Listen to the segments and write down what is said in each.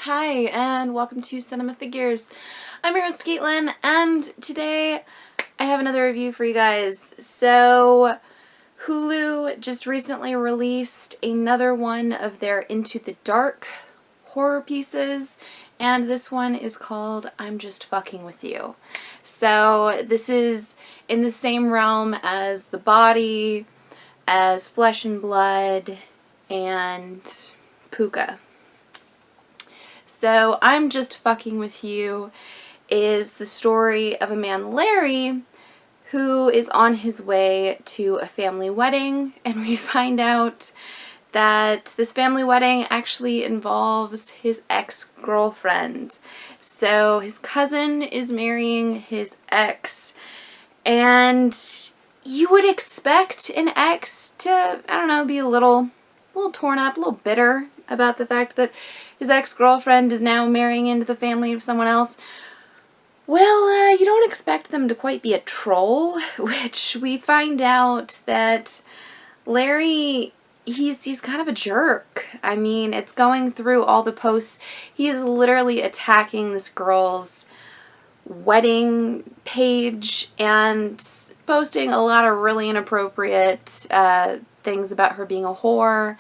Hi, and welcome to Cinema Figures. I'm your host, Caitlin, and today I have another review for you guys. So, Hulu just recently released another one of their Into the Dark horror pieces, and this one is called I'm Just Fucking With You. So, this is in the same realm as The Body, as Flesh and Blood, and Puka. So, I'm Just Fucking With You is the story of a man, Larry, who is on his way to a family wedding, and we find out that this family wedding actually involves his ex-girlfriend. So his cousin is marrying his ex, and you would expect an ex to, I don't know, be a little torn up, a little bitter about the fact that his ex-girlfriend is now marrying into the family of someone else. Well, you don't expect them to quite be a troll, which we find out that Larry, he's kind of a jerk. I mean, it's going through all the posts. He is literally attacking this girl's wedding page and posting a lot of really inappropriate things about her being a whore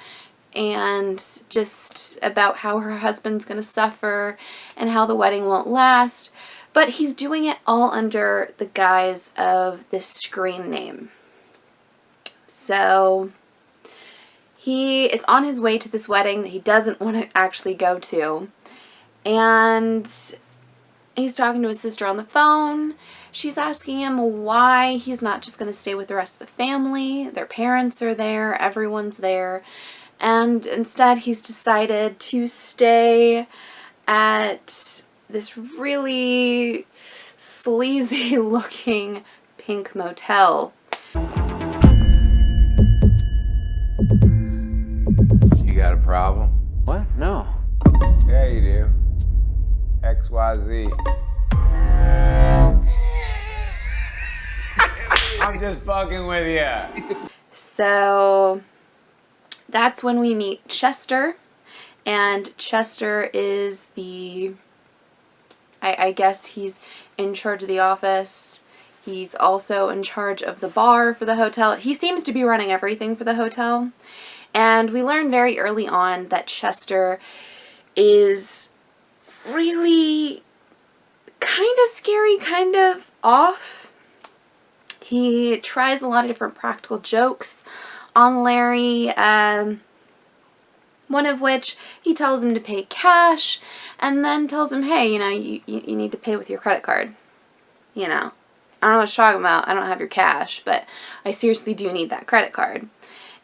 and just about how her husband's going to suffer and how the wedding won't last. But he's doing it all under the guise of this screen name. So he is on his way to this wedding that he doesn't want to actually go to. And he's talking to his sister on the phone. She's asking him why he's not just going to stay with the rest of the family. Their parents are there. Everyone's there. And instead he's decided to stay at this really sleazy looking pink motel. You got a problem? What? No. Yeah, you do. XYZ. I'm just fucking with you. So that's when we meet Chester, and Chester is the, I guess he's in charge of the office. He's also in charge of the bar for the hotel. He seems to be running everything for the hotel. And we learn very early on that Chester is really kind of scary, kind of off. He tries a lot of different practical jokes on Larry, one of which he tells him to pay cash and then tells him, hey, you know, you need to pay with your credit card. You know, I don't know what you're talking about. I don't have your cash, but I seriously do need that credit card.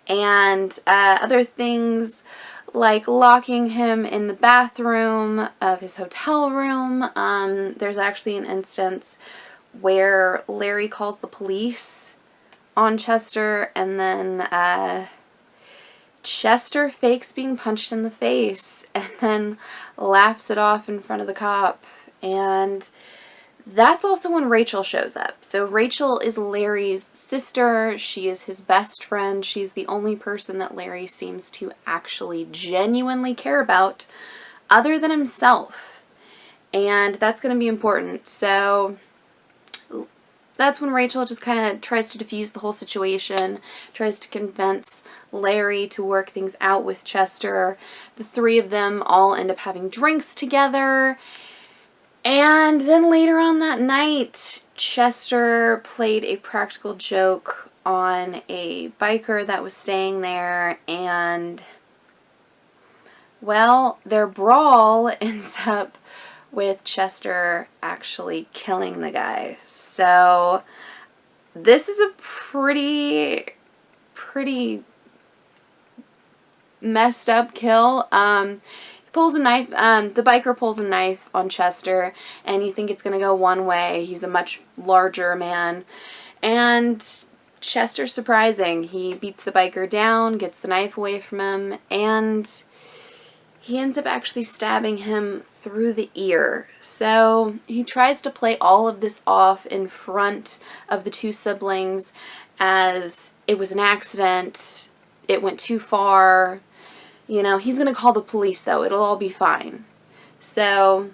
And other things like locking him in the bathroom of his hotel room. There's actually an instance where Larry calls the police on Chester, and then Chester fakes being punched in the face and then laughs it off in front of the cop. And that's also when Rachel shows up. So Rachel is Larry's sister. She is his best friend. She's the only person that Larry seems to actually genuinely care about other than himself. And that's going to be important. So that's when Rachel just kind of tries to diffuse the whole situation, tries to convince Larry to work things out with Chester. The three of them all end up having drinks together. And then later on that night, Chester played a practical joke on a biker that was staying there, and, well, their brawl ends up with Chester actually killing the guy. So this is a pretty messed up kill. He pulls a knife, the biker pulls a knife on Chester, and you think it's gonna go one way. He's a much larger man, and Chester's surprising. He beats the biker down, gets the knife away from him, and he ends up actually stabbing him through the ear. So he tries to play all of this off in front of the two siblings as it was an accident, it went too far. You know, he's going to call the police though, it'll all be fine. So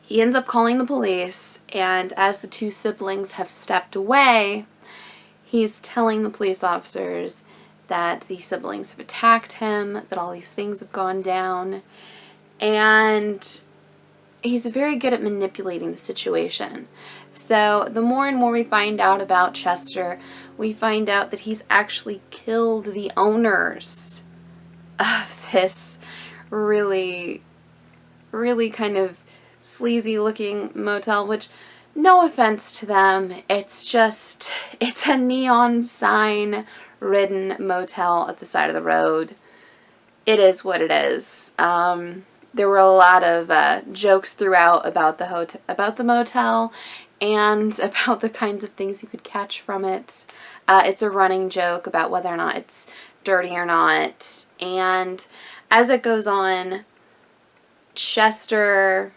he ends up calling the police, and as the two siblings have stepped away, he's telling the police officers that the siblings have attacked him, that all these things have gone down, and he's very good at manipulating the situation. So the more and more we find out about Chester, we find out that he's actually killed the owners of this really, really kind of sleazy looking motel, which, no offense to them, it's a neon sign ridden motel at the side of the road. It is what it is. There were a lot of jokes throughout about the motel, and about the kinds of things you could catch from it. It's a running joke about whether or not it's dirty or not. And as it goes on, Chester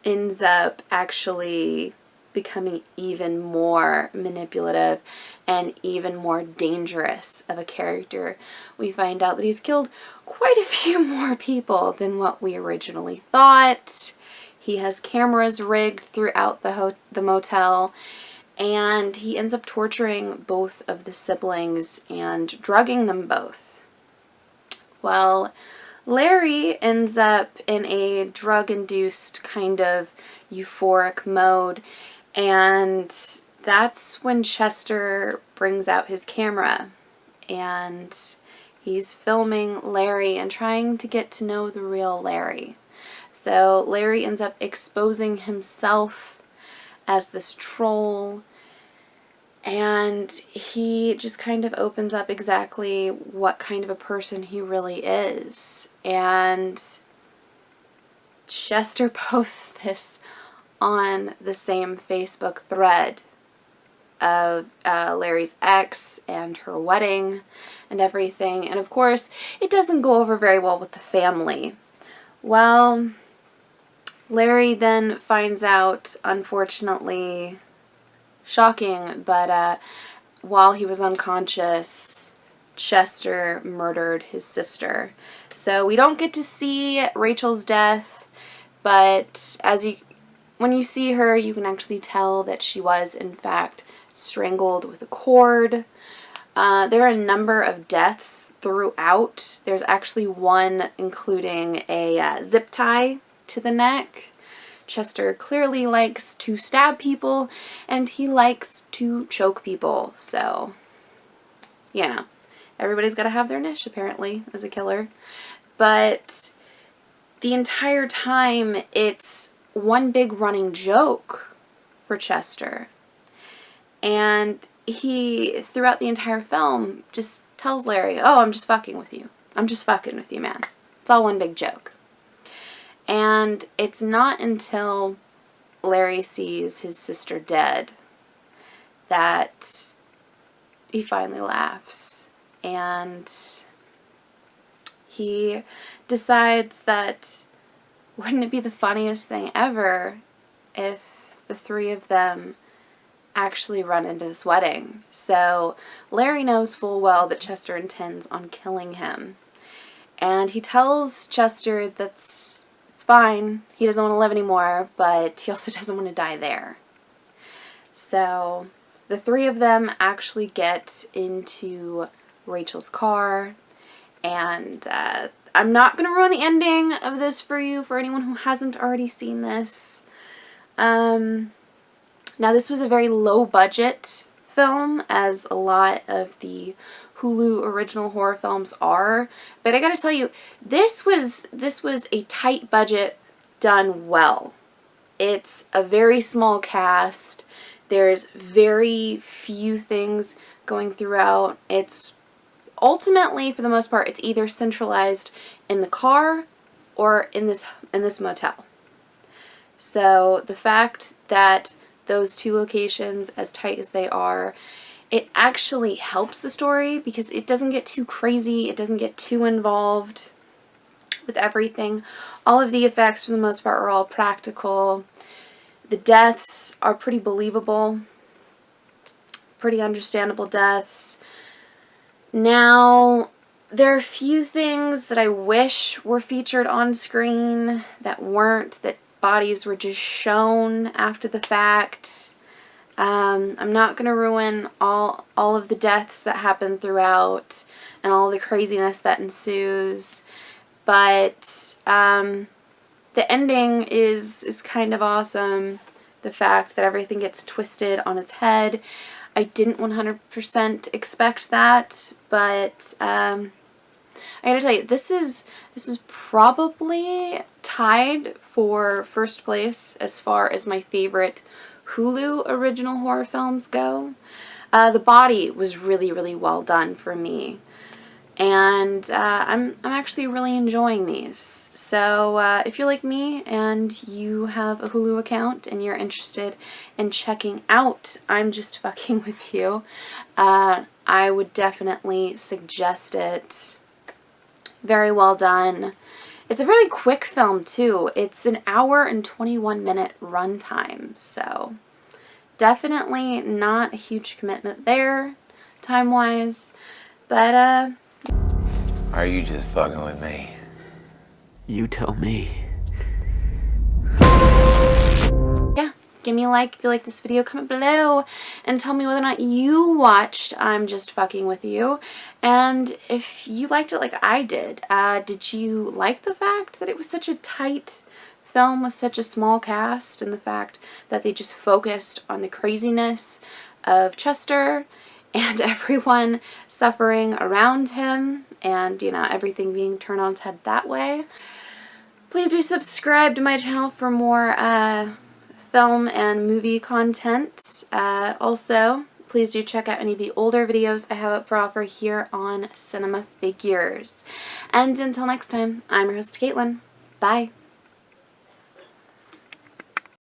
ends up actually becoming even more manipulative and even more dangerous of a character. We find out that he's killed quite a few more people than what we originally thought. He has cameras rigged throughout the motel, and he ends up torturing both of the siblings and drugging them both. Well, Larry ends up in a drug-induced kind of euphoric mode, and that's when Chester brings out his camera, and he's filming Larry and trying to get to know the real Larry. So Larry ends up exposing himself as this troll, and he just kind of opens up exactly what kind of a person he really is. And Chester posts this on the same Facebook thread of Larry's ex and her wedding and everything. And of course, it doesn't go over very well with the family. Well, Larry then finds out, unfortunately, shocking, but while he was unconscious, Chester murdered his sister. So we don't get to see Rachel's death, but when you see her, you can actually tell that she was, in fact, strangled with a cord. There are a number of deaths throughout. There's actually one including a zip tie to the neck. Chester clearly likes to stab people, and he likes to choke people. So, you know, everybody's got to have their niche, apparently, as a killer. But the entire time, it's one big running joke for Chester. And he, throughout the entire film, just tells Larry, "Oh, I'm just fucking with you. I'm just fucking with you, man." It's all one big joke. And it's not until Larry sees his sister dead that he finally laughs. And he decides that wouldn't it be the funniest thing ever if the three of them actually run into this wedding. So Larry knows full well that Chester intends on killing him. And he tells Chester that's it's fine. He doesn't want to live anymore, but he also doesn't want to die there. So the three of them actually get into Rachel's car, and I'm not going to ruin the ending of this for you, for anyone who hasn't already seen this. Now, this was a very low-budget film, as a lot of the Hulu original horror films are, but I gotta tell you, this was a tight budget done well. It's a very small cast. There's very few things going throughout. It's ultimately, for the most part, it's either centralized in the car or in this motel. So the fact that those two locations, as tight as they are, it actually helps the story because it doesn't get too crazy. It doesn't get too involved with everything. All of the effects, for the most part, are all practical. The deaths are pretty believable, pretty understandable deaths. Now, There are a few things that I wish were featured on screen that weren't, that bodies were just shown after the fact. I'm not going to ruin all of the deaths that happen throughout and all the craziness that ensues, but the ending is kind of awesome. The fact that everything gets twisted on its head. I didn't 100% expect that, but I gotta tell you, this is probably tied for first place as far as my favorite Hulu original horror films go. The body was really, really well done for me, and I'm actually really enjoying these. So if you're like me and you have a Hulu account and you're interested in checking out I'm Just Fucking With You, I would definitely suggest it. Very well done. It's a really quick film too. It's an hour and 21-minute runtime, so definitely not a huge commitment there, time-wise, but Are you just fucking with me? You tell me. yeah, give me a like if you like this video, comment below and tell me whether or not you watched I'm Just Fucking With You, and if you liked it like I did. Did you like the fact that it was such a tight film with such a small cast, and the fact that they just focused on the craziness of Chester and everyone suffering around him, and, you know, everything being turned on its head that way? Please do subscribe to my channel for more film and movie content. Also, please do check out any of the older videos I have up for offer here on Cinema Figures. And until next time, I'm your host, Caitlin. Bye.